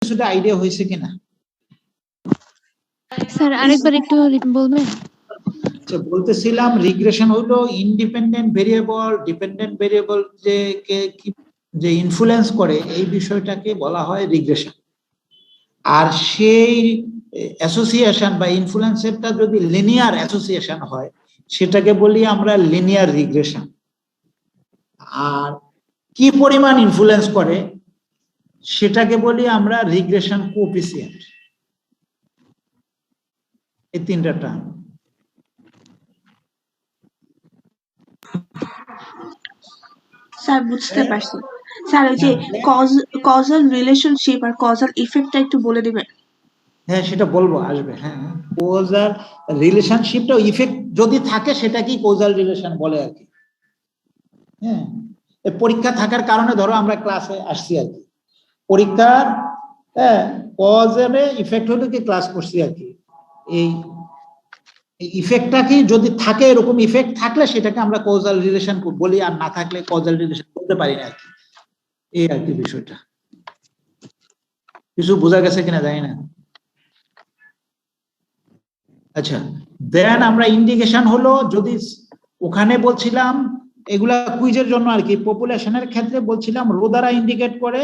কিছুটা আইডিয়া হয়েছে কিনা? স্যার আরেকবার একটু বলবেন? আচ্ছা, বলতেছিলাম রিগ্রেশন হলো ইন্ডিপেন্ডেন্ট ভেরিয়েবল ডিপেন্ডেন্ট ভেরিয়েবল যে ইনফ্লুয়েন্স করে এই বিষয়টাকে বলা হয় রিগ্রেশন। আর সেই অ্যাসোসিয়েশন বা ইনফ্লুয়েন্সেরটা যদি লিনিয়ার অ্যাসোসিয়েশন হয় সেটাকে বলি আমরা লিনিয়ার রিগ্রেশন। আর কি পরিমাণ ইনফ্লুয়েন্স করে সেটাকে বলি আমরা রিগ্রেশন কোএফিসিয়েন্ট। এই তিনটা টার্ম। স্যার বুঝতে পারছি। স্যার ওই যে কজাল রিলেশনশিপ আর কজাল ইফেক্টটা একটু বলে দিবেন? হ্যাঁ, সেটা বলবো, আসবে। হ্যাঁ, কোজাল রিলেশনশিপটা ইফেক্ট যদি থাকে সেটাকেই কোজাল রিলেশন বলে আর কি। হ্যাঁ, পরীক্ষা থাকার কারণে ধরো আমরা ক্লাসে আসছি আর কি, পরীক্ষার কজে ইফেক্ট হলে কি ক্লাস করছি আর কি। এই ইফেক্টটা কি যদি থাকে, এরকম ইফেক্ট থাকলে সেটাকে আমরা কজাল রিলেশন বলি, আর না থাকলে কজাল রিলেশন বলতে পারি না আর কি। এই আর কি বিষয়টা। কিছু বোঝা গেছে কিনা জানি না। আচ্ছা, দেন আমরা ইন্ডিকেশন হলো, যদি ওখানে বলছিলাম এগুলা কুইজের জন্য আর কি, পপুলেশনের ক্ষেত্রে বলছিলাম রো দ্বারা ইন্ডিকেট করে,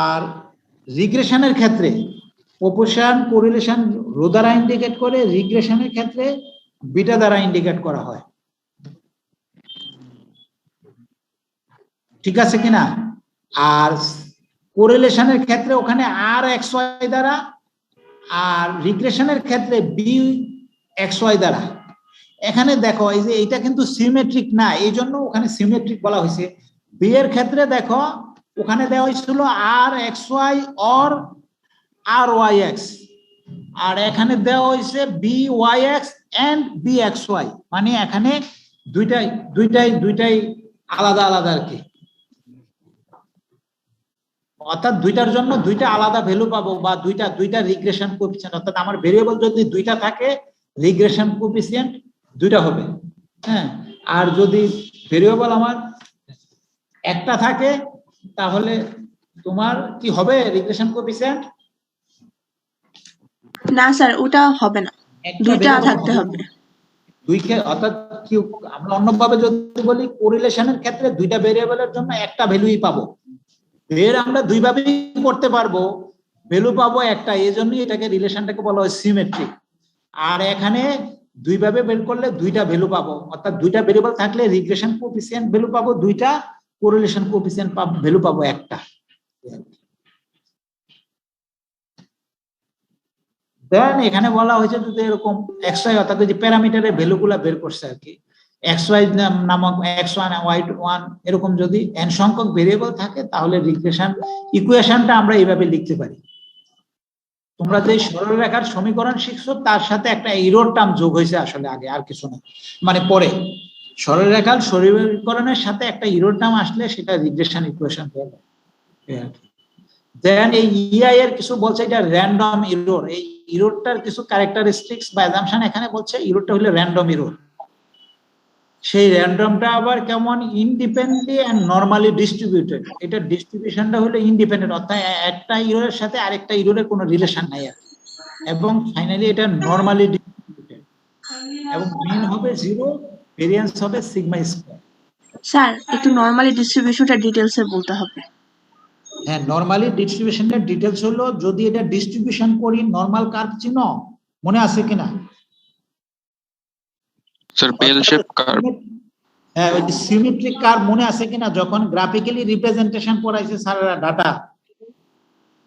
আর রিগ্রেশনের ক্ষেত্রে প্রপোর্শন কোরিলেশন রো দ্বারা ইন্ডিকেট করে, রিগ্রেশনের ক্ষেত্রে বিটা দ্বারা ইন্ডিকেট করা হয়। ঠিক আছে কিনা? আর কোরিলেশনের ক্ষেত্রে ওখানে আর এক্স ওয়াই দ্বারা, আর রিগ্রেশনের ক্ষেত্রে বি এক্স ওয়াই দ্বারা। এখানে দেখো এই যে এটা কিন্তু সিমেট্রিক না, এই জন্য ওখানে সিমেট্রিক বলা হয়েছে। বি এর ক্ষেত্রে দেখো ওখানে দেওয়া হয়েছিল আর এক্স ওয়াই অর আর ওয়াই এক্স, আর এখানে দেওয়া হয়েছে B Y X and B X Y, মানে এখানে দুইটাই আলাদা আলাদা আর কি। অর্থাৎ দুইটার জন্য দুইটা আলাদা ভ্যালু পাবো, বা দুইটা রিগ্রেশন কোএফিসিয়েন্ট। অর্থাৎ আমার ভেরিয়েবল যদি দুইটা থাকে রিগ্রেশন কোএফিসিয়েন্ট দুইটা হবে। হ্যাঁ, আর যদি ভেরিয়েবল আমার একটা থাকে তাহলে তোমার কি হবে রিগ্রেশন কোএফিসিয়েন্ট? না স্যার, ওটা হবে না, দুইটা থাকতে হবে। অর্থাৎ কি আমরা অন্যভাবে যদি বলি, কোরিলেশনের ক্ষেত্রে দুইটা ভেরিয়েবলের জন্য একটা ভ্যালুই পাবো। এর আমরা দুইভাবেই করতে পারবো, ভ্যালু পাবো একটা, এই জন্যই এটাকে রিলেশনটাকে বলা হয় সিমেট্রিক। আর এখানে দুইভাবে বের করলে দুইটা ভ্যালু পাবো, অর্থাৎ দুইটা ভেরিয়েবল থাকলে রিগ্রেশন কোএফিসিয়েন্ট ভ্যালু পাবো দুইটা, কোরিলেশন কোএফিসিয়েন্ট ভ্যালু পাবো একটা। দেন এখানে বলা হয়েছে যদি এরকম এক্স ওয়াই, অর্থাৎ যে প্যারামিটারের ভ্যালুগুলা বের করছে আর কি, এক্স ওয়াই নামক এক্স ওয়ান ওয়াই ওয়ান এরকম যদি এন সংখ্যক ভেরিয়েবল থাকে তাহলে রিগ্রেশন ইকুয়েশনটা আমরা এইভাবে লিখতে পারি। তোমরা যে সরলরেখার সমীকরণ শিখছো তার সাথে একটা এরর টার্ম যোগ হয়েছে আসলে আগে, আর কিছু না, মানে পরে সরলরেখার সমীকরণের সাথে একটা এরর টার্ম আসলে সেটা রিগ্রেশন ইকুয়েশন হয়ে যায়। দেন এই ইআই এর কিছু বলছে এটা র্যান্ডম এরর, এই এররটার কিছু ক্যারেক্টারিস্টিক্স বা অ্যাজাম্পশন এখানে বলছে এররটা হলো র্যান্ডম এরর। সেই র্যান্ডমটা আবার কেমন? Independently and normally distributed. এটা ডিস্ট্রিবিউশনটা হলো ইন্ডিপেন্ডেন্ট, অর্থাৎ একটা এররের সাথে আরেকটা এররের কোনো রিলেশন নাই আর, এবং ফাইনালি এটা নরমালি ডিস্ট্রিবিউটেড, এবং মিন হবে 0, ভেরিয়েন্স হবে সিগমা স্কয়ার। স্যার একটু নরমালি ডিস্ট্রিবিউশনটা ডিটেইলসে বলতে হবে। হ্যাঁ, নরমালি ডিস্ট্রিবিউশনের ডিটেইলস হলো, যদি এটা ডিস্ট্রিবিউশন করি নরমাল কার্ভ চিহ্ন মনে আছে কিনা স্যার? Bell shape curve. হ্যাঁ, ওই সিমেট্রিক কার্ভ মনে আছে কিনা? যখন গ্রাফিক্যালি রিপ্রেজেন্টেশন করাইছে স্যাররা ডাটা,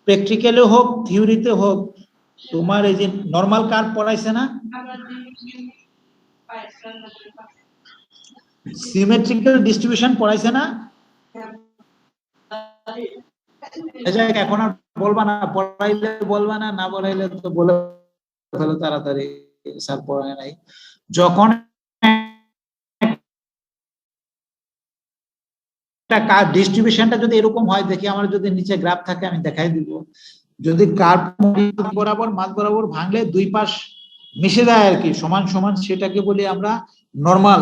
প্র্যাকটিক্যালি হোক থিওরিতে হোক, তোমার এই যে নরমাল কার্ভ পড়াইছে না, সিমেট্রিক্যাল ডিস্ট্রিবিউশন পড়াইছে না? এখন আর বলবা না, পড়াইলে বলবা না, না পড়াইলে তো বলে ফেলো তাড়াতাড়ি স্যার পড়ায় নাই। যখন ডিস্ট্রিবিউশনটা যদি এরকম হয়, দেখি আমার যদি নিচে গ্রাফ থাকে আমি দেখাই দিব, যদি কার্ভ বরাবর মাঝ বরাবর ভাঙলে দুই পাশ মিশে যায় আর কি, সমান সমান, সেটাকে বলি আমরা নরমাল।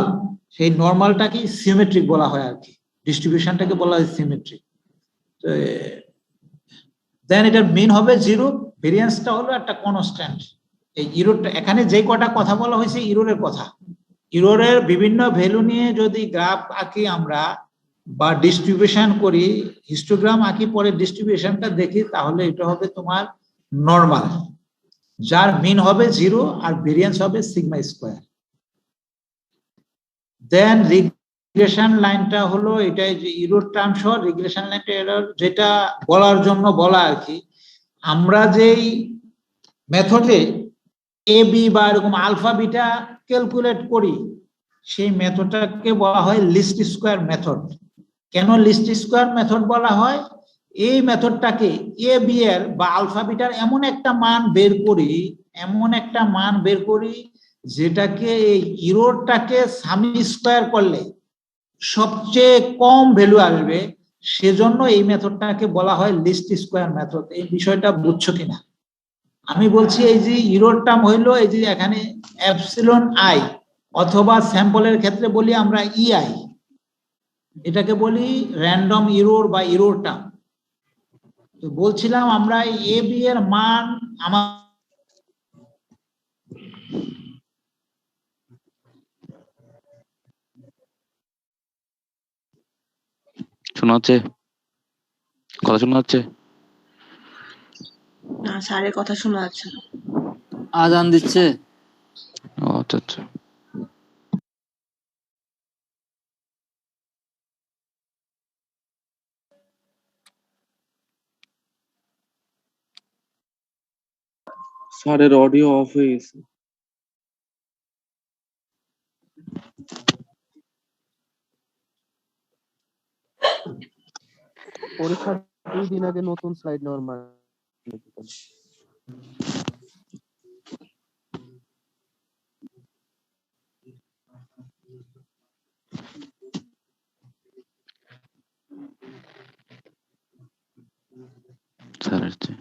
সেই নরমালটাকে সিমেট্রিক বলা হয় আর কি, ডিস্ট্রিবিউশনটাকে বলা হয় সিমেট্রিক। দেন এটার মিন হবে 0, ভেরিয়েন্সটা হলো একটা কনস্ট্যান্ট। এই ইরোরটা এখানে যে কটা কথা বলা হয়েছে ইরোরের কথা, ইরোরের বিভিন্ন ভ্যালু নিয়ে যদি গ্রাফ আঁকি আমরা বা ডিস্ট্রিবিউশন করি, হিস্টোগ্রাম আঁকি, পরে ডিস্ট্রিবিউশনটা দেখি, তাহলে এটা হবে তোমার নর্মাল, যার মিন হবে 0 আর ভেরিয়েন্স হবে সিগমা স্কয়ার। দেন রিগ্রেশন লাইনটা হলো এটাই, যে ইরোর টার্ম সহ রিগ্রেশন লাইনটা এরর, যেটা বলার জন্য বলা আর কি, আমরা যেই মেথডে এ বি বা এরকম আলফা বিটা ক্যালকুলেট করি, সেই মেথডটাকে বলা হয় লিস্ট স্কয়ার মেথড। কেন লিস্ট স্কয়ার মেথড বলা হয়? এই মেথডটাকে এ বি এর বা আলফা বিটার এমন একটা মান বের করি, যেটাকে এই ইরোরটাকে সামি স্কয়ার করলে সবচেয়ে কম ভ্যালু আসবে, সেজন্য এই মেথডটাকে বলা হয় লিস্ট স্কয়ার মেথড। এই বিষয়টা বুঝছো কিনা? আমি বলছি এই যে ইরোর টার্ম হইলো এই যে এখানে এপসিলন আই, অথবা স্যাম্পলের ক্ষেত্রে বলি আমরা ইআই, এটাকে বলি র্যান্ডম ইরোর বা ইরোর টার্ম। তো বলছিলাম আমরা এ বি এর মান আমার শোনা হচ্ছে? কথা শোনা হচ্ছে? না, স্যারের কথা শোনা যাচ্ছে না। আজান দিচ্ছে। ও আচ্ছা আচ্ছা। স্যারের অডিও অফ হয়ে গেছে। পরীক্ষার 2 দিন আগে নতুন স্লাইড নেওয়ার মানে কি? স্যারের চেয়ে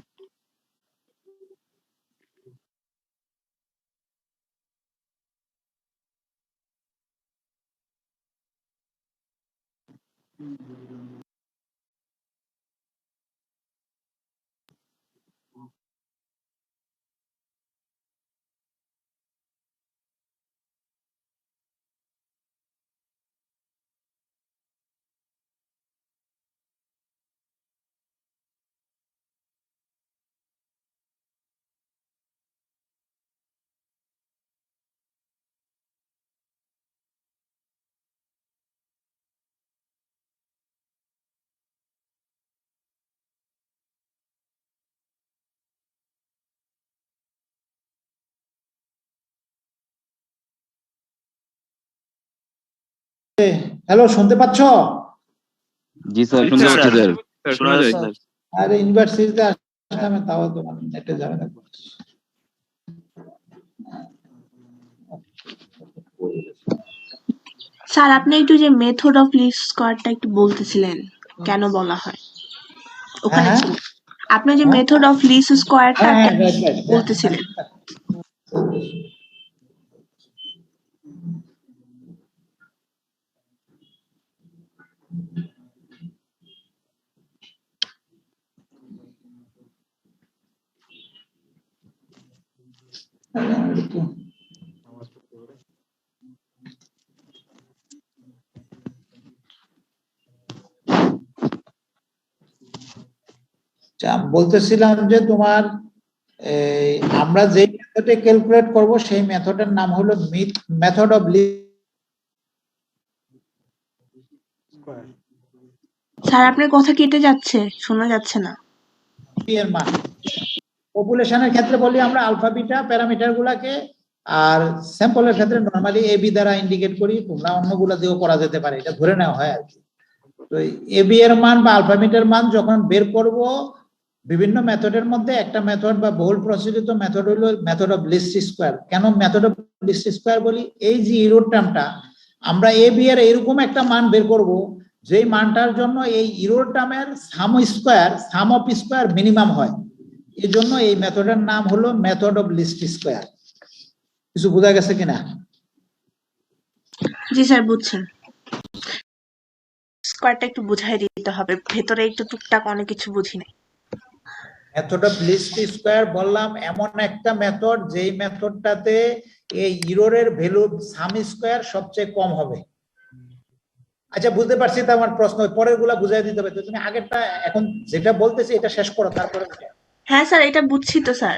হ্যালো, শুনতে পাচ্ছ? জি স্যার, শুনতে পাচ্ছি স্যার। শোনা যায় স্যার। আরে ইউনিভার্সিটিতে আসলাম, তাও তোমার নেটে যাবে না। স্যার, আপনি একটু যে মেথড অফ লিস্ট স্কয়ারটা একটু বলতেছিলেন, কেন বলা হয় ওখানে হ্যাঁ ছিল। আপনি যে মেথড অফ লিস্ট স্কয়ারটা হ্যাঁ, right, right, বলতেছিলেন। বলতেছিলাম যে তোমার আমরা যে মেথডে ক্যালকুলেট করব সেই মেথডের নাম হলো মেথড অফ স্যার, আপনার কথা কেটে যাচ্ছে, শোনা যাচ্ছে না। এর মান। পপুলেশনের ক্ষেত্রে বলি আমরা আলফা বিটা প্যারামিটার গুলাকে, আর স্যাম্পলের ক্ষেত্রে নরমালি এ বি দ্বারা ইন্ডিকেট করি, তোমরা অন্যগুলা দিয়েও করা যেতে পারে, এটা ধরে নেওয়া হয় আর কি। তো এ বি এর মান বা আলফা বিটার মান যখন বের করব, বিভিন্ন মেথডের মধ্যে একটা মেথড বা বহুল প্রচলিত মেথড হলো মেথড অফ লিস্ট স্কয়ার। কেন মেথড অফ লিস্ট স্কয়ার বলি? এই যে ইরোর টার্মটা, আমরা এ বি এর এরকম একটা মান বের করব, যেই মানটার জন্য এই ইরোর টার্মের সাম অফ স্কয়ার মিনিমাম হয়। এই জন্য এই মেথডের নাম হলো মেথড অফ লিস্ট স্কয়ার। কিছু বোঝা গেছে কিনা? জি স্যার, বুঝছেন। স্কয়ারটা একটু বুঝাই দিতে হবে, ভেতরে একটু টুকটাক অনেক কিছু বুঝি নাই। মেথড অফ লিস্ট স্কোয়ার বললাম এমন একটা মেথড যেই মেথডটাতে এই ইররের ভ্যালু সাম স্কোয়ার সবচেয়ে কম হবে। আচ্ছা বুঝতে পারছি তো আমার প্রশ্ন, পরের গুলা বুঝাই দিতে হবে। তো তুমি আগেরটা এখন যেটা বলতেছি এটা শেষ করো, তারপরে হ্যাঁ স্যার, এটা বুঝছি তো স্যার।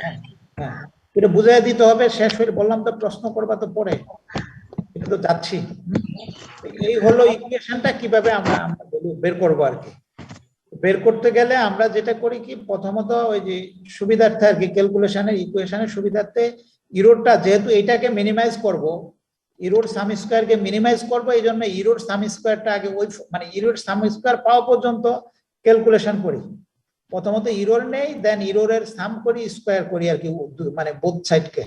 হ্যাঁ এটা বুঝাই দিতে হবে। শেষ হয়ে বললাম তো প্রশ্ন করবা তো পরে, এটা তো যাচ্ছি। এই হলো ইকুয়েশনটা কিভাবে আমরা আমরা বের করবো আর কি। বের করতে গেলে আমরা যেটা করি কি, প্রথমত ওই যে সুবিধার্থে আর কি, ক্যালকুলেশনের ইকুয়েশনের সুবিধার্থে ইরোরটা যেহেতু এটাকে মিনিমাইজ করব, ইরোর সাম স্কয়ারকে মিনিমাইজ করব, এই জন্য ইরোর সাম স্কয়ারটা আগে ওই মানে ইরোর সাম স্কয়ার পাওয়া পর্যন্ত ক্যালকুলেশন করি। প্রথমত ইরোর নেই, দেন ইরোরের সাম করি, স্কয়ার করি আর কি, মানে বোথ সাইডকে।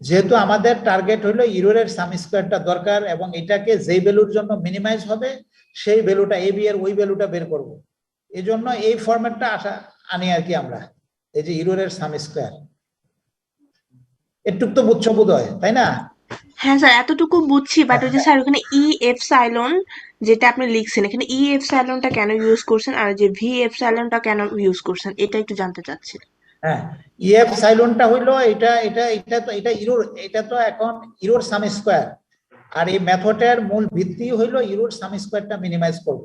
যেহেতু আমাদের টার্গেট হলো ইরোরের সাম স্কয়ারটা দরকার এবং এটাকে যেই ভ্যালুর জন্য মিনিমাইজ হবে সেই ভ্যালুটা এ বি এর ওই ভ্যালুটা বের করব। এই জন্য এই ফরম্যাটটা আনি আর কি আমরা, এই যে ইরোরের সাম স্কয়ার। একটু তো বুঝছো বোধ হয়, তাই না? হ্যাঁ স্যার, এতটুকু বুঝছি, বাট ওই যে স্যার ওখানে ই এপসাইলন যেটা আপনি লিখছেন, এখানে ই এপসাইলনটা কেন ইউজ করছেন আর যে ভি এপসাইলনটা কেন ইউজ করছেন, এটা একটু জানতে চাচ্ছি। হ্যাঁ, ইএফ সাইলনটা হইলো এটা এটা এটা তো এটা ইরোর, এটা তো এখন ইরোর সাম স্কয়ার, আর এই মেথডের মূল ভিত্তি হইলো ইরোর সাম স্কয়ারটা মিনিমাইজ করব।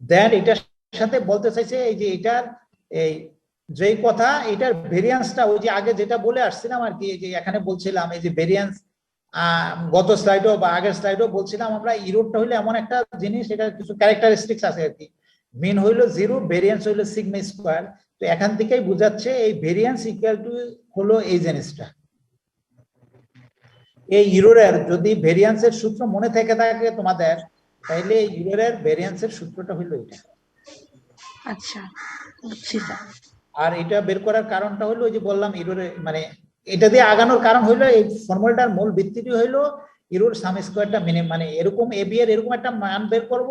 দেন এটার সাথে বলতে চাইছে এই যে এটার এই যেই কথা, এটার ভেরিয়েন্সটা ওই যে আগে যেটা বলে আসছিলাম আর কি, যে এখানে বলছিলাম এই যে ভেরিয়েন্স, গত স্লাইডও বা আগের স্লাইডও বলছিলাম আমরা, ইরোরটা হইলো এমন একটা জিনিস, এটা কিছু ক্যারেক্টারিস্টিক্স আছে আর কি। মিন হইলো 0, ভেরিয়েন্স হইলো সিগমা স্কয়ার। তো এখান থেকেই বোঝাচ্ছে এই ভেরিয়েন্স ইকুয়াল টু হলো এই জিনিসটা। এই ইরোরের যদি ভেরিয়েন্সের সূত্র মনে থেকে থাকে তোমাদের, তাহলে এই ইরোরের ভেরিয়েন্সের সূত্রটা হইলো এটা। আচ্ছা, বুঝছি স্যার। আর এটা বের করার কারণটা হলো ওই যে বললাম ইরোরে, মানে এটা দিয়ে আগানোর কারণ হইলো এই ফর্মুলাটার মূল ভিত্তিটি হইলো ইরোর সাম স্কয়ারটা মানে এরকম এ বি এর এরকম একটা মান বের করব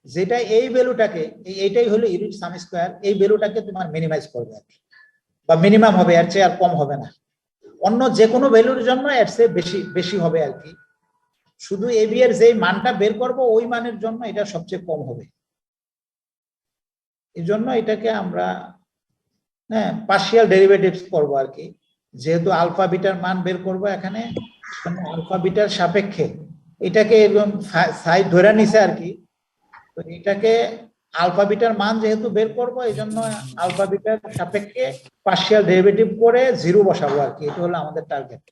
যেটা এই ভ্যালুটাকে, এইটাই হলো ইরোর সাম স্কয়ার, এই ভ্যালুটাকে তোমার মিনিমাইজ করবে আর কি, বা মিনিমাম হবে, এর চেয়ে আর কম হবে না। অন্য যে কোনো ভ্যালুর জন্য এর চেয়ে বেশি বেশি হবে আর কি। শুধু এ বি এর যে মানটা বের করব ওই মানের জন্য এটা সবচেয়ে কম হবে। এই জন্য এটাকে আমরা হ্যাঁ পার্শিয়াল ডেরিভেটিভস করবো আর কি। যেহেতু আলফা বিটার মান বের করব এখানে, আলফা বিটার সাপেক্ষে এটাকে একদম সাইড ধরে নিছে আর কি। তো এটাকে আলফা বিটার মান যেহেতু বের করব, এই জন্য আলফা বিটার সাপেক্ষে পার্শিয়াল ডেরিভেটিভ করে 0 বসাবো আর কি। এটা হলো আমাদের টার্গেট।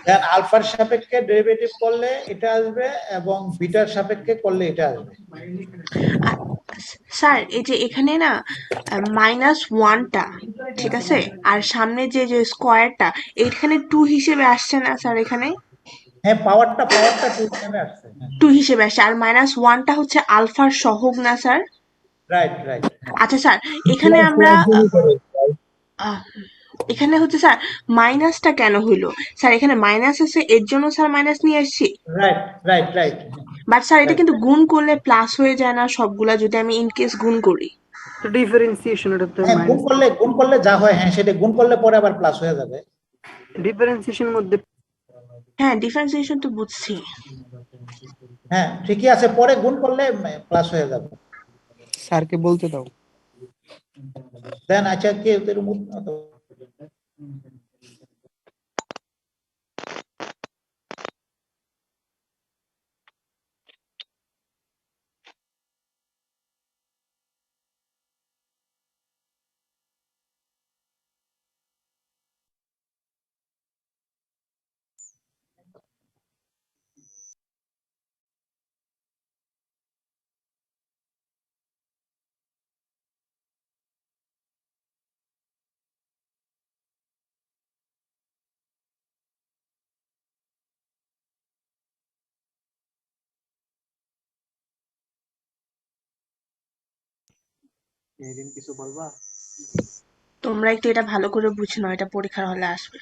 দেন আলফার সাপেক্ষে ডেরিভেটিভ করলে এটা আসবে এবং বিটার সাপেক্ষে করলে এটা আসবে। স্যার এই যে এখানে না -1টা ঠিক আছে, আর সামনে যে যে স্কোয়ারটা এখানে 2 হিসেবে আসছে না স্যার? এখানে হ্যাঁ পাওয়ারটা 2 হিসেবে আসছে। 2 হিসেবে আসছে, আর -1টা হচ্ছে আলফার সহগ না স্যার? Right right. আচ্ছা স্যার, এখানে আমরা আহ, এখানে হচ্ছে স্যার মাইনাসটা কেন হইলো? স্যার এখানে মাইনাস আছে, এর জন্য স্যার মাইনাস নিয়ে আসছি। Right right right. But sir এটা কিন্তু গুণ করলে প্লাস হয়ে যায় না সবগুলা, যদি আমি ইন কেস গুণ করি? ডিফারেন্সিয়েশন, এটা তো হ্যাঁ গুণ করলে যা হয়, হ্যাঁ সেটা গুণ করলে পরে আবার প্লাস হয়ে যাবে। ডিফারেন্সিয়েশন মধ্যে হ্যাঁ ডিফারেন্সিয়েশন তো বুঝছি। হ্যাঁ ঠিকই আছে, পরে গুণ করলে প্লাস হয়ে যাবে। স্যারকে বলতে দাও। দেন আচ্ছা কে এর কিছু বলবা? তোমরা একটু এটা ভালো করে বুঝে নাও, এটা পরীক্ষার হলে আসবে।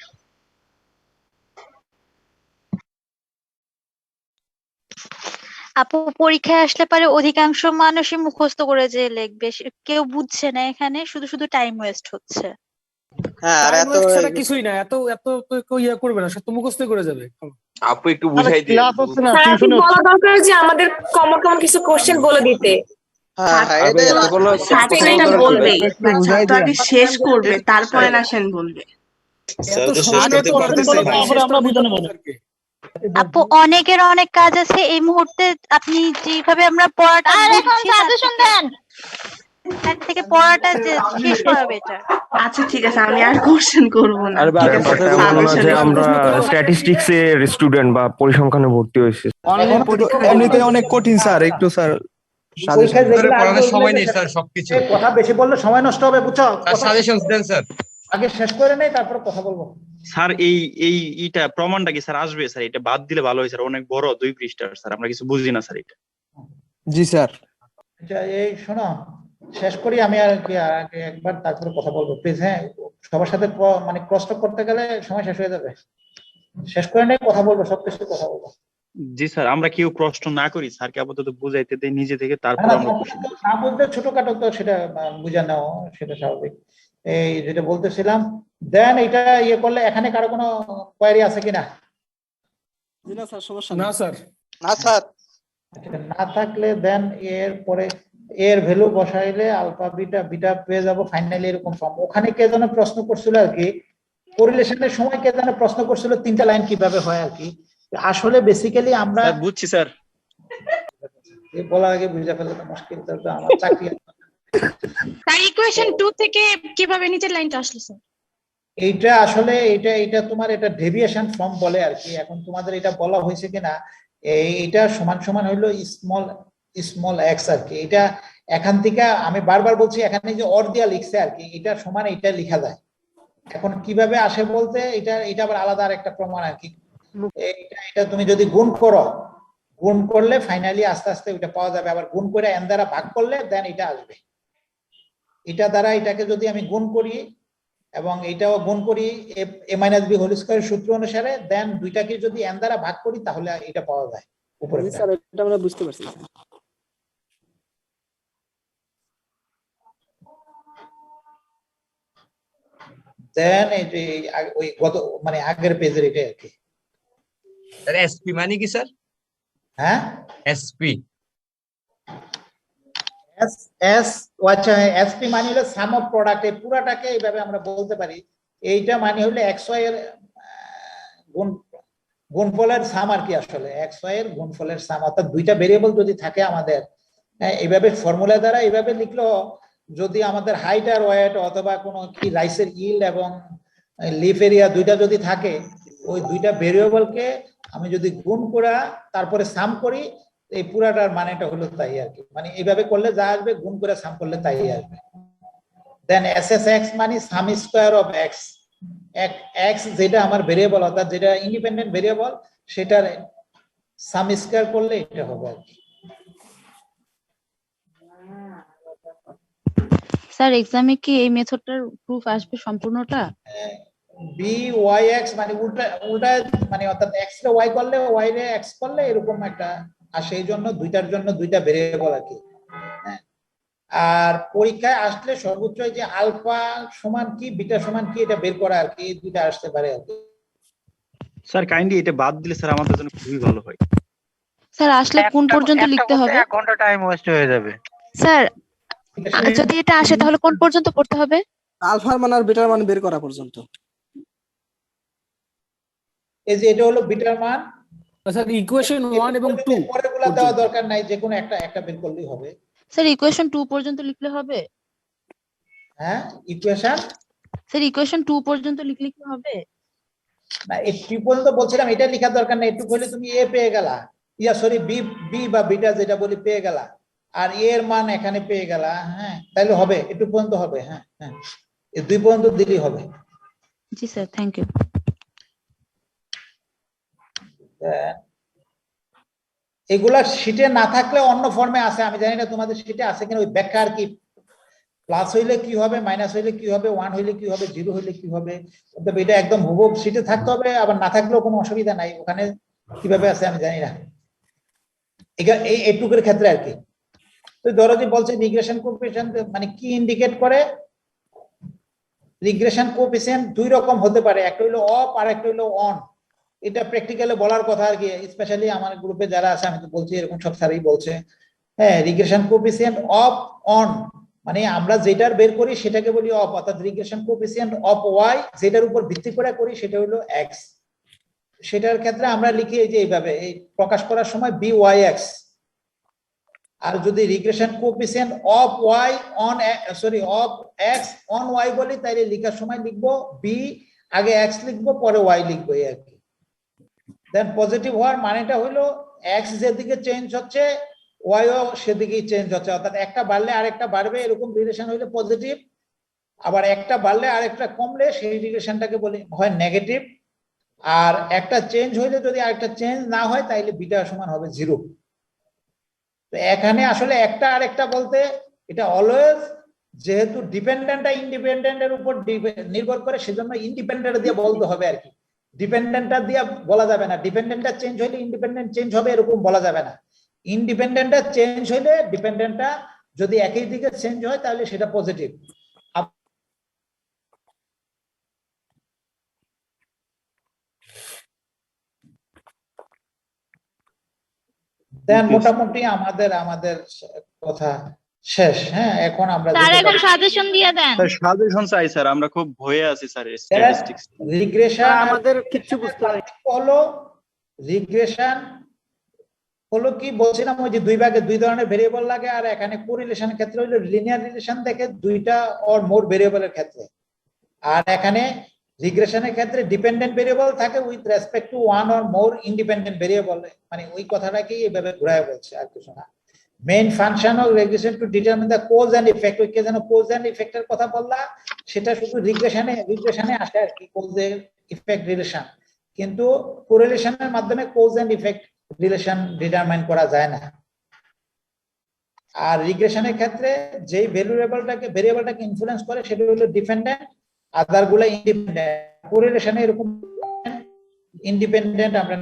আপু পরীক্ষায় আসলে পারে অধিকাংশ মানুষই মুখস্থ করে যে লিখবে, কেউ বুঝছে না, এখানে শুধু শুধু টাইম ওয়েস্ট হচ্ছে। হ্যাঁ আর টাইম এত ওয়েস্ট ছাড়া কিছুই না, এত এত তো কেউ ইয়ে করবে না, সব তো মুখস্থ করে যাবে। আপু একটু বুঝাই দিয়ে ক্লাস হচ্ছে না, স্যার টিউশন বলা দরকার যে আমাদের কমন কমন কিছু কোশ্চেন বলে দিতে। হ্যাঁ হ্যাঁ এটাই স্যার তো এটা বলবেই, বাট স্যার তো আগে শেষ করবে, তারপরে না সেন বলবে। এত সময় নিয়ে তো পড়াতে চাই না, শেষটা দিতে হবে স্যারকে। আপু অনেকের অনেক কাজ আছে এই মুহূর্তে, আপনি যেভাবে আমরা পড়াটা বুঝছি তার থেকে পড়াটা যে শেষ করা বেটার। আচ্ছা ঠিক আছে, আমি আর কোশ্চেন করব না। আরে ভাই, ঠিক আছে, কথা স্যার বলবো না যে বসে আমরা স্ট্যাটিস্টিক্স এর স্টুডেন্ট বা পরিসংখ্যানে ভর্তি হয়েছি। এমনিতে অনেক কঠিন স্যার, একটু স্যার পরীক্ষায় যেগুলো আসবে সময় নেই ওগুলো স্যার সবকিছু। কথা বেশি বললে সময় নষ্ট হবে, বুঝছো? সাজেশন দেন স্যার। আগে শেষ করে নেই, তারপর কথা বলবো। স্যার এইটা প্রমাণটা কি স্যার আসবে স্যার? এটা বাদ দিলে ভালো হয় স্যার, অনেক বড় 2 পৃষ্ঠার স্যার, আমরা কিছু বুঝি না স্যার এটা। জি স্যার। আচ্ছা এই শোনো, শেষ করি আমি আর কি আগে একবার, তারপরে কথা বলবো প্লিজ। হ্যাঁ, সবার সাথে মানে ক্রস টক করতে গেলে সময় শেষ হয়ে যাবে। শেষ করে নেই, কথা বলবো, সবকিছু কথা বলবো। জি স্যার, আমরা কেউ প্রশ্ন না করি, স্যারকে আপাতত বুঝাইতে দেই নিজে থেকে, তারপর না, আমরা না বলতে ছোটখাটো তো সেটা বুঝে নাও, সেটা স্বাভাবিক। এই যেটা বলতেছিলাম, দেন এটা ইয়ে করলে এখানে কারো কোনো কোয়ারি আছে কিনা? না স্যার, সমস্যা না স্যার। না স্যার না থাকলে দেন এর পরে এর ভ্যালু বসাইলে আলফা বিটা বিটা পেয়ে যাবো ফাইনালি এরকম ফর্ম। ওখানে কে যেন প্রশ্ন করছিল আর কি, কোরিলেশনের সময় কে যেন প্রশ্ন করছিল 3টা লাইন কিভাবে হয় আর কি। আসলে বেসিক্যালি আমরা বুঝছি স্যার, বলার আগে বুঝে ফেললে তো মুশকিল, তো আমার চাকরি। তাই ইকুয়েশন 2 থেকে কিভাবে নিচের লাইনটা আসলো স্যার? এইটা আসলে এটা তোমার এটা ডেভিয়েশন ফর্ম বলে আর কি। এখন তোমাদের এটা বলা হয়েছে কিনা, এইটা সমান সমান হইলো স্মল এক্স আর কি। এটা এখান থেকে আমি বারবার বলছি, এখানে যে অর দিয়া লিখছে আর কি, এটা সমান এটা লেখা যায়। এখন কিভাবে আসে বলতে, এটা আবার আলাদা আর একটা প্রমাণ আর কি। এটা তুমি যদি গুণ করো, গুণ করলে ফাইনালি আস্তে আস্তে ওইটা পাওয়া যাবে। আবার গুণ করে এন দ্বারা ভাগ করলে দেন এটা আসবে। এটা দ্বারা এটাকে যদি আমি গুণ করি এবং এটাও গুণ করি a - b হোল স্কয়ার সূত্র অনুসারে, দেন দুইটাকে যদি n দ্বারা ভাগ করি তাহলে এটা পাওয়া যায় উপরে। স্যার এটা আমরা বুঝতে পারছি। দেন এই যে ওই গত মানে আগের পেজের এটা আর কি। স্যার এসপি মানে কি স্যার? হ্যাঁ এসপি আচ্ছা, এসপি মানে হলো সাম অফ প্রোডাক্ট। এই পুরাটাকে এইভাবে আমরা বলতে পারি। এইটা মানে হলো xy এর গুণফলের সাম আর কি। আসলে xy এর গুণফলের সাম, অর্থাৎ দুইটা ভেরিয়েবল যদি থাকে আমাদের, এইভাবে ফর্মুলা দ্বারা এইভাবে লিখলো, যদি আমাদের হাইট আর ওয়েট অথবা কোনো কি রাইসের ইল্ড এবং লিফ এরিয়া দুইটা যদি থাকে, ওই দুইটা ভেরিয়েবলকে আমি যদি গুণ করা তারপরে সাম করি, এই পুরাটার মানেটা হলো তাই আর কি। মানে এইভাবে করলে যা আসবে, গুণ করে সাম করলে তাই আসবে। দেন SSX মানে সাম স্কয়ার অফ x। x যেটা আমার ভেরিয়েবল, অর্থাৎ যেটা ইন্ডিপেন্ডেন্ট ভেরিয়েবল, সেটার সাম স্কয়ার করলে এটা হবে আর কি। স্যার এক্সামে কি এই মেথডটার প্রুফ আসবে সম্পূর্ণটা? BYX মানে উল্টা মানে, অর্থাৎ x রে y করলে y রে x করলে এরকম একটা আসে। এই জন্য দুইটার জন্য দুইটা ভেরিয়েবল আর কি। আর পরীক্ষায় আসলে সর্বোচ্চ যে আলফা সমান কি বিটা সমান কি এটা বের করা আর কি, এই দুইটা আসতে পারে আর কি। স্যার কাইন্ডলি এটা বাদ দিলে স্যার আমাদের জন্য খুবই ভালো হয়। স্যার আসলে কোন পর্যন্ত লিখতে হবে? 1 ঘন্টা টাইম ওয়েস্ট হয়ে যাবে স্যার যদি এটা আসে তাহলে কোন পর্যন্ত পড়তে হবে? আলফার মান আর বিটার মান বের করা পর্যন্ত। এই যে এটা হলো বিটার মান। স্যার ইকুয়েশন 1 এবং 2 পরেরগুলো দেওয়া দরকার নাই, যে কোনো একটা বের করলেই হবে। স্যার ইকুয়েশন 2 পর্যন্ত লিখলে হবে? হ্যাঁ ইকুয়েশন, স্যার ইকুয়েশন 2 পর্যন্ত লিখলে কি হবে? না এই 3 পর্যন্ত বলছিলাম, এটা লেখার দরকার নাই। একটু হলে তুমি এ পেয়ে গেলা, সরি বি বা বিটা যেটা বলি পেয়ে গেলা, আর এর মান এখানে পেয়ে গেলা। হ্যাঁ তাহলে হবে, একটু পর্যন্ত হবে। হ্যাঁ হ্যাঁ, এই 2 পর্যন্ত দিলেই হবে। জি স্যার, থ্যাংক ইউ। এগুলা শীটে না থাকলে অন্য ফর্মে আছে, আমি জানি না তোমাদের শীটে আছে কিনা। ওই ব্যাখ্যা আর কি, প্লাস হইলে কি হবে, মাইনাস হইলে কি হবে, 1 হইলে কি হবে, 0 হইলে কি হবে। তবে এটা একদম হুবহু শীটে থাকতে হবে, আবার না থাকলেও কোনো অসুবিধা নাই। ওখানে কিভাবে আছে আমি জানি না, এই এটুকুর ক্ষেত্রে আর কি। তো ধরো যে বলছে রিগ্রেশন কোএফিশিয়েন্ট মানে কি ইন্ডিকেট করে, রিগ্রেশন কোএফিসিয়েন্ট দুই রকম হতে পারে, একটা হলো অফ আর একটা হলো অন। এটা প্র্যাকটিক্যালি বলার কথা আর কি, স্পেশালি আমার গ্রুপে যারা আছে, আমি তো বলছি এরকম সব স্যারই বলছে। হ্যাঁ, রিগ্রেশন কোএফিসিয়েন্ট অফ অন মানে আমরা যেটার বের করি সেটাকে বলি অফ, অর্থাৎ রিগ্রেশন কোএফিসিয়েন্ট অফ ওয়াই যেটার উপর ভিত্তি করে করি সেটা হলো এক্স। সেটার ক্ষেত্রে আমরা লিখি এই যে এইভাবে, এই প্রকাশ করার সময় বি ওয়াই এক্স। আর যদি regression coefficient of Y on of X on Y বলি, তাইলে লেখার সময় লিখবো বি, আগে এক্স লিখবো পরে ওয়াই লিখবো, এই আর কি। দেন পজিটিভ হওয়ার মানেটা হলো এক্স যেদিকে চেঞ্জ হচ্ছে ওয়াইও সেদিকেই চেঞ্জ হচ্ছে, অর্থাৎ একটা বাড়লে আরেকটা বাড়বে, এরকম রিলেশন হইলে পজিটিভ। আবার একটা বাড়লে আরেকটা কমলে সেই রিলেশনটাকে বলি হয় নেগেটিভ। আর একটা চেঞ্জ হইলে যদি আরেকটা চেঞ্জ না হয় তাইলে বিটা সমান হবে 0। তো এখানে আসলে একটা আরেকটা বলতে এটা অলওয়েজ যেহেতু ডিপেন্ডেন্টটা ইন্ডিপেন্ডেন্টের উপর নির্ভর করে, সেজন্য ইন্ডিপেন্ডেন্ট দিয়ে বলতে হবে আর কি। ডিপেন্ডেন্টটা দিয়ে বলা যাবে না, ডিপেন্ডেন্টটা চেঞ্জ হইলে ইন্ডিপেন্ডেন্ট চেঞ্জ হবে এরকম বলা যাবে না। ইন্ডিপেন্ডেন্টটা চেঞ্জ হইলে ডিপেন্ডেন্টটা যদি একই দিকে চেঞ্জ হয় তাহলে সেটা পজিটিভ। দেন মোটামুটি আমাদের কথা শেষ। হ্যাঁ, এখন আমরা এখন সাজেশন দিয়ে দেন। স্যার সাজেশন চাই স্যার, আমরা খুব ভয়ে আছি স্যার স্ট্যাটিস্টিক্স। রিগ্রেশন আমাদের কিচ্ছু বুঝতে পারি হলো, রিগ্রেশন হলো কি বলছিলাম, ওই যে দুই ভাগে দুই ধরনের ভেরিয়েবল লাগে, আর এখানে কোরিলেশনের ক্ষেত্রে হলো লিনিয়ার রিলেশন দেখে দুইটা অর মোর ভেরিয়েবলের ক্ষেত্রে। আর এখানে রিগ্রেশনের ক্ষেত্রে ডিপেন্ডেন্ট ভেরিয়েবল থাকে with respect to one or more independent variable, মানে ওই কথাটাকেই এইভাবে ঘুরায় বলছে আর কিছু না। Main function of regression to determine the cause and effect, ওই কে যেন কোজ এন্ড ইফেক্টের কথা বললা, সেটা শুধু রিগ্রেশনে আসে আর কি, কোজ এর ইফেক্ট রিলেশন। কিন্তু কোরিলেশনের মাধ্যমে কোজ এন্ড ইফেক্ট রিলেশন ডিটারমাইন করা যায় না। আর রিগ্রেশনের ক্ষেত্রে যেই ভেরিয়েবলটাকে ইনফ্লুয়েন্স করে সেটা হলো ডিপেন্ডেন্ট, আদার গুলো ইন্ডিপেন্ডেন্ট। কোরিলেশনে এরকম ইন্ডিপেন্ডেন্ট আমরা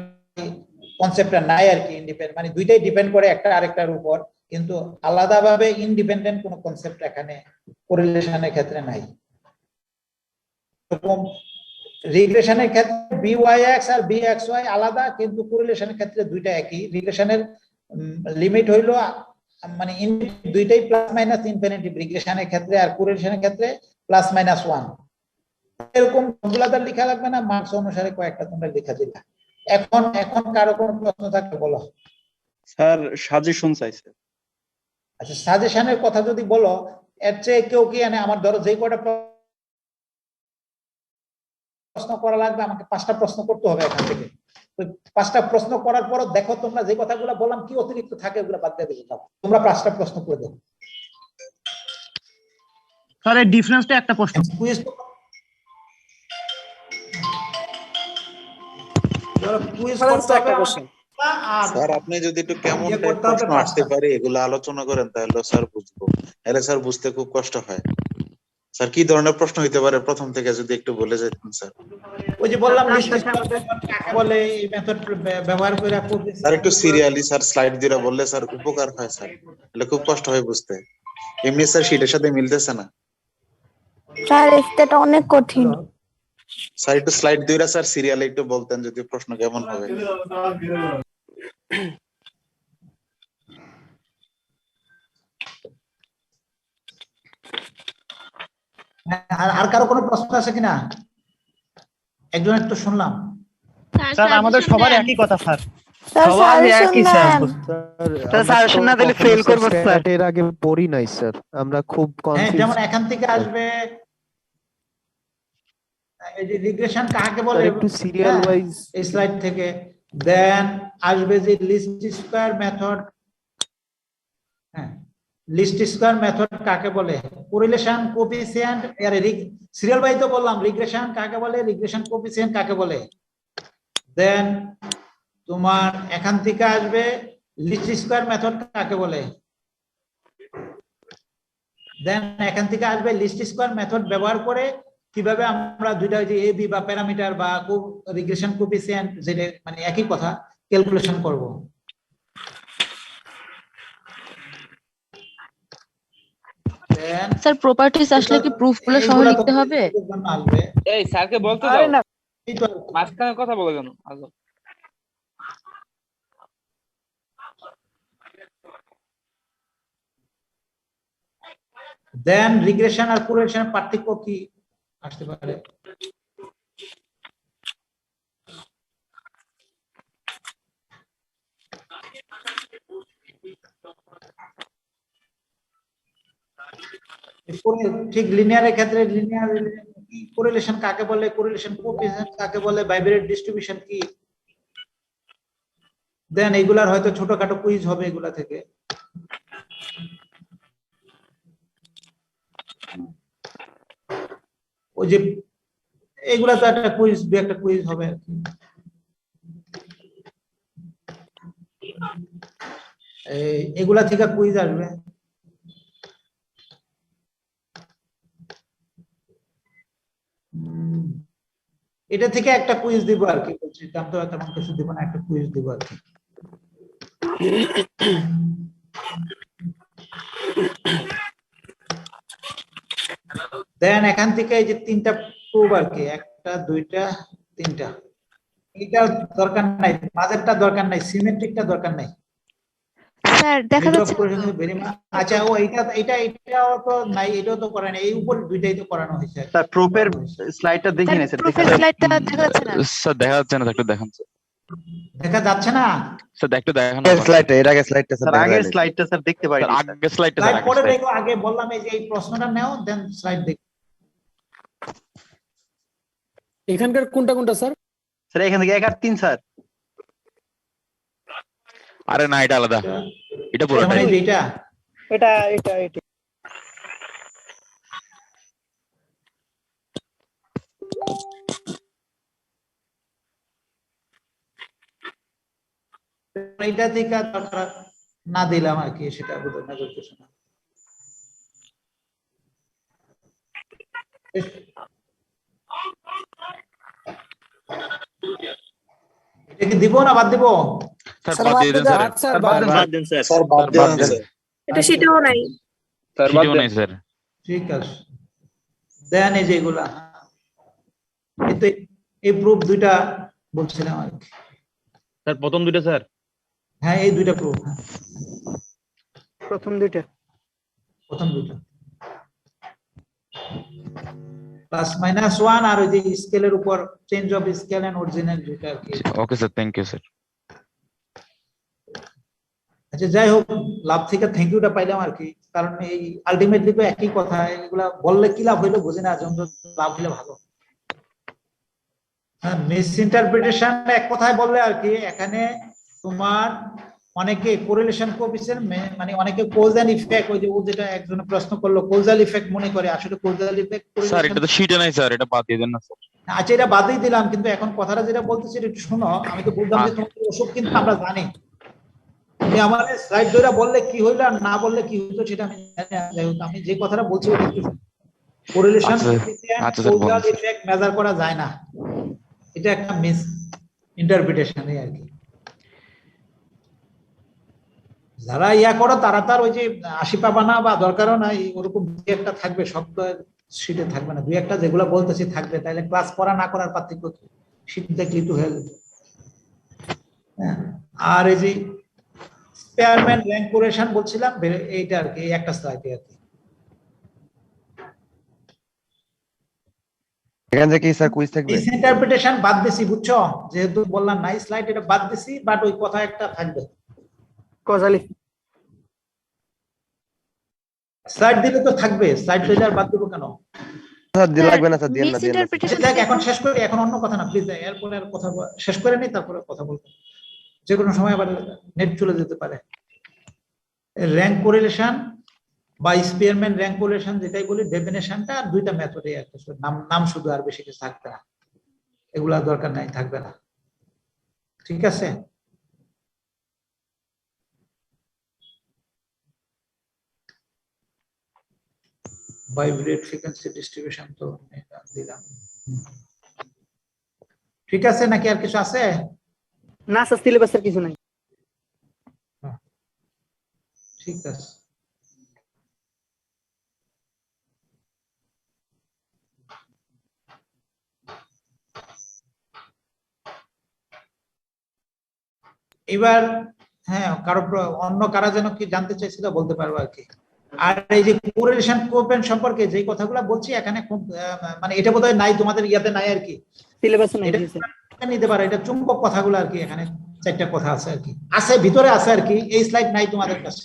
কনসেপ্টটা নাই আর কি। ইন্ডিপেন্ডেন্ট মানে দুইটাই ডিপেন্ড করে একটা আরেকটার উপর, কিন্তু আলাদাভাবে ইন্ডিপেন্ডেন্ট কোনো কনসেপ্ট এখানে কোরিলেশনের ক্ষেত্রে নাই। এরকম রিগ্রেশনের ক্ষেত্রে BYX আর BXY আলাদা, কিন্তু কোরিলেশনের ক্ষেত্রে দুইটা একই। রিগ্রেশনের লিমিট হইলো মানে দুইটাই প্লাস মাইনাস ইনফিনিটিভ রিগ্রেশনের ক্ষেত্রে, আর কোরিলেশনের ক্ষেত্রে প্লাস মাইনাস 1। এরকম সবগুলাতে লেখা লাগবে না, মার্কস অনুসারে কয়েকটা তোমরা লেখা দিলা। এখন কারো কোনো প্রশ্ন থাকলে বলো। স্যার সাজেশন চাইছে। আচ্ছা, সাজেশনের কথা যদি বলো, এর চেয়ে কেউ কি আমার ধরো যেই কয়টা প্রশ্ন করা লাগবে, আমাকে 5টা প্রশ্ন করতে হবে এখান থেকে। 5টা প্রশ্ন করার পর দেখো তোমরা যে কথাগুলো বললাম কি অতিরিক্ত থাকে ওগুলো বাদ দিয়ে দিতে দাও। তোমরা 5টা প্রশ্ন করে দাও। স্যার এই ডিফারেন্সটা একটা প্রশ্ন। স্যার আপনি যদি একটু কেমন প্রশ্ন আসতে পারে এগুলো আলোচনা করেন তাহলে স্যার বুঝবো, নাহলে স্যার বুঝতে খুব কষ্ট হয়। স্যার কি ধরনের প্রশ্ন হইতে পারে প্রথম থেকে যদি একটু বলে যেতেন স্যার। ওই যে বললাম বলে এই মেথড ব্যবহার করে স্যার একটু সিরিয়ালি স্যার স্লাইড দিয়ে বললে স্যার উপকার হয় স্যার, তাহলে খুব কষ্ট হয় বুঝতে। এমনি স্যার শীটের সাথে মিলতেছে না স্যার, এটা অনেক কঠিন। স্যার একটু স্লাইড দিয়ে স্যার সিরিয়ালি একটু বলতেন যদি প্রশ্ন কেমন হবে। আর কারো কোনো প্রশ্ন আছে কিনা? একজন একটু শুনলাম। স্যার আমাদের সবার একই কথা স্যার। সবার একই স্যার। স্যার সাজেশন না দিলে ফেল করব স্যার। এর আগে পড়ি নাই স্যার, আমরা খুব কনফিউজ। যেমন এখান থেকে আসবে এই যে রিগ্রেশন কাকে বলে একটু সিরিয়াল ওয়াইজ এই স্লাইড থেকে। দেন আসবে যে লিস্ট স্কয়ার মেথড। হ্যাঁ, লিস্ট স্কয়ার মেথড কাকে বলে, কোরিলেশন কোএফিসিয়েন্ট, আরে সিরিয়াল ওয়াইজ তো বললাম। রিগ্রেশন কাকে বলে, রিগ্রেশন কোএফিসিয়েন্ট কাকে বলে। দেন তোমার এখান থেকে আসবে লিস্ট স্কয়ার মেথড কাকে বলে। দেন এখান থেকে আসবে লিস্ট স্কয়ার মেথড ব্যবহার করে কিভাবে আমরা দুইটা যে এ বি বা প্যারামিটার বা রিগ্রেশন কোএফিসিয়েন্ট যেটা মানে একই কথা ক্যালকুলেশন করব। Then স্যার প্রপার্টিজ আসলে কি প্রুফ গুলো সহ এইগুলা তো লিখতে হবে? এর জন্য আসবে। এই স্যারকে বলতে আরে দাও না এই তো মাঝখানে কথা বলে কেন আগে দেন রিগ্রেশন আর কোরিলেশন পার্থক্য কি আসতে পারে? ঠিক লিনিয়ারের ক্ষেত্রে লিনিয়ার কি কোরিলেশন কাকে বলে, কোরিলেশন কোএফিসিয়েন্ট কাকে বলে, বাইভেরিয়েট ডিস্ট্রিবিউশন কি, দেন এগুলার হয়তো ছোটখাটো কুইজ হবে এগুলা থেকে। ওই যে এগুলা তো একটা কুইজ, দু একটা কুইজ হবে আর কি। এগুলা থেকে কুইজ আসবে। এটা থেকে একটা কুইজ দিব আর কি, বলছি দাম তো তেমন কিছু দিব না, একটা কুইজ দিব আর কি। দেন এখান থেকে এই যে তিনটা প্রুফ আর কি, একটা দুইটা তিনটা, এটা দরকার নাই, মাঝেরটা দরকার নাই, সিমেট্রিকটা দরকার নাই। স্যার দেখা যাচ্ছে আচ্ছা ও এটাও তো নাই, এটাও তো করানো, এই উপর দুইটাই তো করানো হয়েছে। স্যার প্রুফের স্লাইডটা দেখি না স্যার, প্রুফের স্লাইডটা দেখা যাচ্ছে না। স্যার দেখা যাচ্ছে না, একটু দেখান স্যার। দেখা যাচ্ছে না স্যার একটু দেখান স্লাইডটা, এর আগে স্লাইডটা স্যার আগের স্লাইডটা স্যার দেখতে পারি না। আগের স্লাইডটা স্লাইড পরে দেখো, আগে বললাম এই যে এই প্রশ্নটা নাও, দেন স্লাইড দেখো। এখানকার কোনটা কোনটা স্যার? স্যার এখান থেকে 1 আর 3 স্যার। আরে না এটা আলাদা, এটা পুরোটাই এইটা এটা এটা এটা এইটা থেকে দরকার না দিলাম আর কি, সেটা বোধহয় না করতেছে না। এটা কি দিব না বাদ দিব? স্যার বাদ দিয়ে দেন স্যার, স্যার বাদ দেন স্যার। স্যার বাদ দেন স্যার। এটা সেটাও নাই। স্যার বাদ সেটাও দেন নাই স্যার। ঠিক আছে, দেন এই যে এগুলা, এই তো এই প্রুফ দুইটা বলছিলাম আর কি। স্যার প্রথম দুইটা স্যার। হ্যাঁ এই দুইটা প্রুফ, প্রথম দুইটা প্রথম দুইটা প্লাস মাইনাস 1 আর ওই যে স্কেলের উপর change of scale and original যেটা আর কি। Okay sir, thank you sir. আচ্ছা যাই হোক, লাভ থেকে থ্যাংক ইউটা পাইলাম আর কি, কারণ এই আলটিমেটলি তো একই কথা, এগুলা বললে কি লাভ হইলো বুঝি না, যখন লাভ হইলে ভালো। হ্যাঁ, মিস ইন্টারপ্রিটেশন এক কথায় বললে আর কি, এখানে তোমার অনেকে কোরিলেশন কোএফিসিয়েন্ট মানে অনেকে কজ এন্ড ইফেক্ট, ওই যে ও যেটা একজনে প্রশ্ন করলো কজাল ইফেক্ট মনে করে, আসলে কজাল ইফেক্ট স্যার এটা তো শীটে নাই স্যার, এটা বাদ দিয়ে দেন না স্যার। আচ্ছা এটা বাদই দিলাম, কিন্তু এখন কথাটা যেটা বলতেছি একটু শোনো। আমি তো বললাম যে তোমাদের ওসব কিন্তু আমরা জানি, তুমি আমার স্লাইড ধরে বললে কি হইলো আর না বললে কি হইতো সেটা আমি জানি না। যাই হোক, আমি যে কথাটা বলছি ওটা একটু কোরিলেশন আচ্ছা স্যার, কজাল ইফেক্ট মেজার করা যায় না, এটা একটা মিস ইন্টারপ্রিটেশন আর কি। যারা ইয়া করো তারা তার ওই যে 80 পাবা না, বা দরকারও নাই, ওরকম দুই একটা থাকবে, শব্দ শীটে থাকবে না, দুই একটা যেগুলো বলতেছি থাকবে, তাহলে ক্লাস করা না করার পার্থক্য কি, শীট দেখলে তো হয়ে যেত। আর এই যে স্পেয়ারম্যান র্যাঙ্ক কোরিলেশন বলছিলাম, এইটা আর কি, এই একটা স্লাইডে আর কি। এখান থেকে স্যার কুইজ থাকবে। মিস ইন্টারপ্রিটেশন বাদ দিছি, বুঝছো, যেহেতু বললাম নাই স্লাইড, এটা বাদ দিছি, বাট ওই কথা একটা থাকবে। কজালি স্লাইড দিলে তো থাকবে, স্লাইড দিলে আর বাদ দিব কেন? স্যার দিয়ে লাগবে না স্যার, দিয়ে না দিয়ে না। দেখ এখন শেষ করি, এখন অন্য কথা না প্লিজ, এরপরে আর কথা শেষ করে নি, তারপরে কথা বলবো, যে কোনো সময় আবার নেট চলে যেতে পারে। র্যাঙ্ক কোরিলেশন বা স্পেয়ারম্যান র্যাঙ্ক কোরিলেশন যেটাই বলি, ডেফিনেশনটা আর দুইটা মেথডে একটা, নাম শুধু, আর বেশি কিছু থাকবে না, এগুলা দরকার নাই, থাকবে না, ঠিক আছে। বাইভেরিয়েট ফ্রিকোয়েন্সি ডিস্ট্রিবিউশন তো দিলাম, ঠিক আছে নাকি আর কিছু আছে? না স্যার, সিলেবাসের কিছু নাই। ঠিক আছে। এবার হ্যাঁ অন্য কারা যেন কি জানতে চাইছিল বলতে পারবো আর কি। আর এই যে কোরিলেশন কোএফিসিয়েন্ট সম্পর্কে যে কথাগুলো বলছি এখানে খুব মানে এটা বোধহয় নাই তোমাদের ইয়াতে নাই আর কি, সিলেবাসে নাই নিতে পারো। এটা চুম্বক কথাগুলো আর কি, এখানে 4টা কথা আছে আর কি, আছে ভিতরে আছে আর কি, এই স্লাইড নাই তোমাদের কাছে।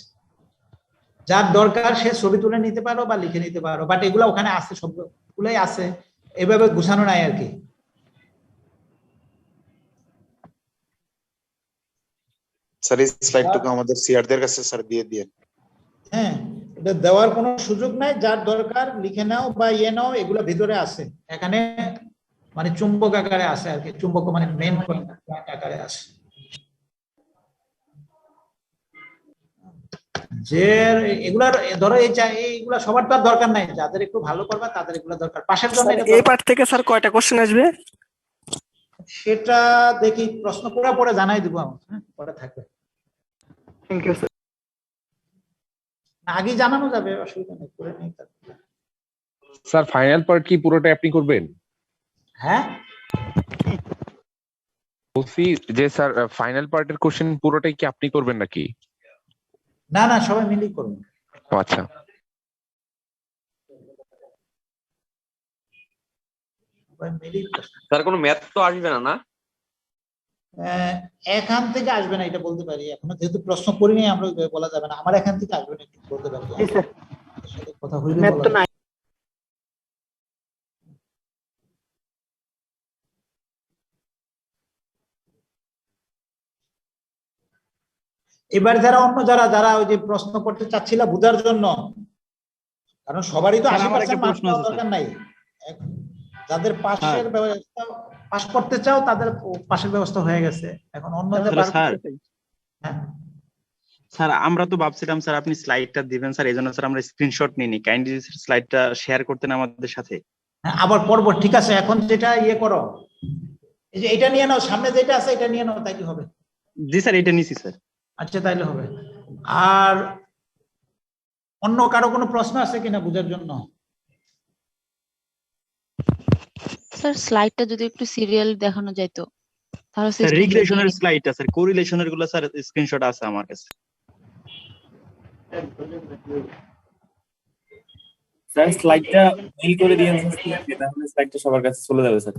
যার দরকার সে ছবি তুলে নিতে পারো বা লিখে নিতে পারো, বাট এগুলো ওখানে আছে, সবগুলোই আছে, এভাবে গুছানো নাই আর কি। স্যার এই স্লাইডটুকু আমাদের সিআরদের কাছে স্যার দিয়ে দিয়েন। হ্যাঁ, এটা দেওয়ার কোনো সুযোগ নাই, যার দরকার লিখে নাও বা নাও, এগুলো ভিতরে আছে এখানে, মানে চুম্বক আকারে আছে আর কি, চুম্বক মানে মেইন পয়েন্ট আকারে আছে। যে এগুলার ধরো এইগুলা সবার তো দরকার নাই, যাদের একটু ভালো করবে তাদের এগুলো দরকার, পাশের জন্য এই পার্ট থেকে স্যার কয়টা কোশ্চেন আসবে সেটা দেখি, প্রশ্ন পরে জানাই দিব আমি, হ্যাঁ পরে থাকবে। Thank you sir. আগে জানানো যাবে, অসুবিধা নেই, করে নেই। স্যার ফাইনাল পার্ট কি পুরোটা আপনি করবেন? হ্যাঁ বলছি যে স্যার ফাইনাল পার্টের কোশ্চেন পুরোটাই কি আপনি করবেন নাকি? না না, সবাই মিলেই করবেন। আচ্ছা সবাই মিলেই। স্যার কোনো ম্যাথ তো আসবে না? এখান থেকে আসবে না এটা বলতে পারি, এখনো যেহেতু প্রশ্ন করিনি আমরা বলা যাবে না, আমার এখান থেকে আসবে না এটা বলতে পারি, কথা হইলে বলা যাবে। এবার যারা ওই যে প্রশ্ন করতে চাচ্ছিল বোঝার জন্য, কারণ সবারই তো 80% মার্কস পাওয়ার দরকার নাই, যাদের পাশের ব্যবস্থা পাস করতে চাও তাদের পাশের ব্যবস্থা হয়ে গেছে, এখন অন্য স্যার আমরা তো ভাবছিলাম স্যার আপনি স্লাইডটা দিবেন স্যার, এইজন্য স্যার আমরা স্ক্রিনশট নিইনি, কাইন্ডলি স্লাইডটা শেয়ার করতেন আমাদের সাথে। আবার করবো, ঠিক আছে। এখন যেটা করো, এই যে এটা নিয়ে নাও, সামনে যেটা আছে এটা নিয়ে নাও, তাই কি হবে? জি স্যার, এটা নিছি স্যার। আচ্ছা তাইলে হবে। আর অন্য কারো কোনো প্রশ্ন আছে কিনা বোঝার জন্য? স্যার স্লাইডটা যদি একটু সিরিয়াল দেখানো যাইতো তাহলে স্যার রিগ্রেশনের স্লাইডটা স্যার, কোরিলেশনের গুলো স্যার স্ক্রিনশট আছে আমার কাছে। স্যার স্লাইডটা মেইল করে দিয়েন তাহলে স্লাইডটা সবার কাছে চলে যাবে স্যার।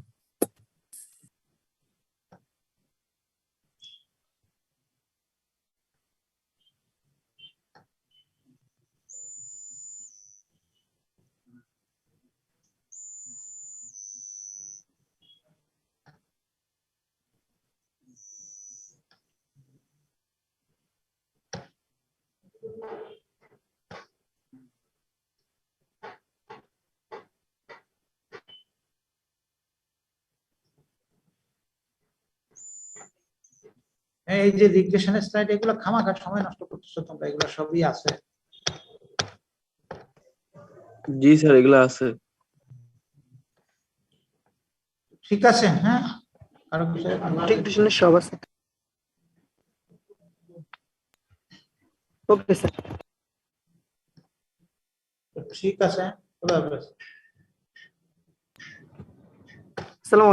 এই যে রিগ্রেশনের স্লাইড, এগুলো খামাখা সময় নষ্ট করতেছো তোমরা, এগুলো সবই আছে। জি স্যার এগুলো আছে। ঠিক আছে, হ্যাঁ আরো কিছু রিগ্রেশনের সব আছে। ওকে স্যার, ঠিক আছে, খোদা হাফেজ। আসসালামু